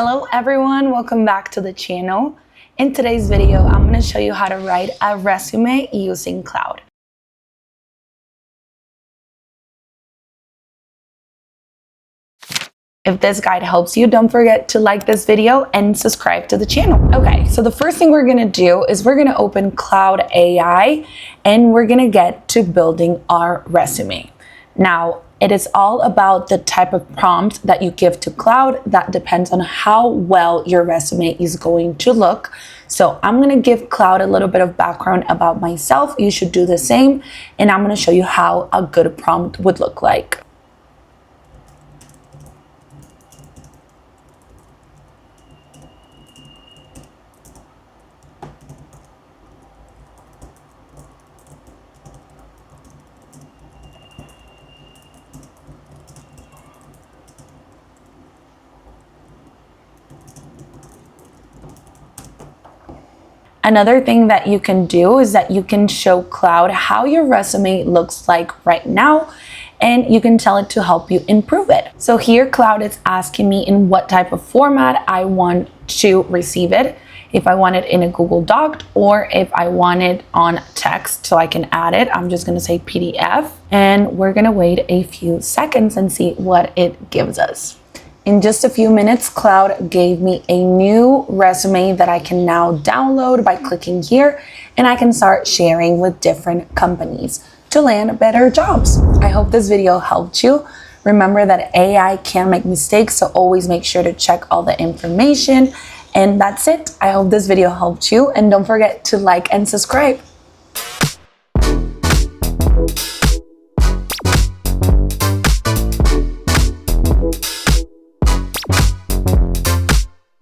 Hello everyone, welcome back to the channel. In today's video, I'm going to show you how to write a resume using Claude. If this guide helps you, don't forget to like this video and subscribe to the channel. Okay, so the first thing we're gonna do is we're gonna open Claude AI and we're gonna get to building our resume. Now, it is all about the type of prompt that you give to Claude that depends on how well your resume is going to look. So I'm gonna give Claude a little bit of background about myself. You should do the same, and I'm gonna show you how a good prompt would look like. Another thing that you can do is that you can show Claude how your resume looks like right now, and you can tell it to help you improve it. So here Claude is asking me in what type of format I want to receive it. If I want it in a Google Doc or if I want it on text so I can add it, I'm just gonna say PDF, and we're gonna wait a few seconds and see what it gives us. In just a few minutes, Claude gave me a new resume that I can now download by clicking here, and I can start sharing with different companies to land better jobs. I hope this video helped you. Remember that AI can make mistakes, so always make sure to check all the information. And that's it. I hope this video helped you, and don't forget to like and subscribe.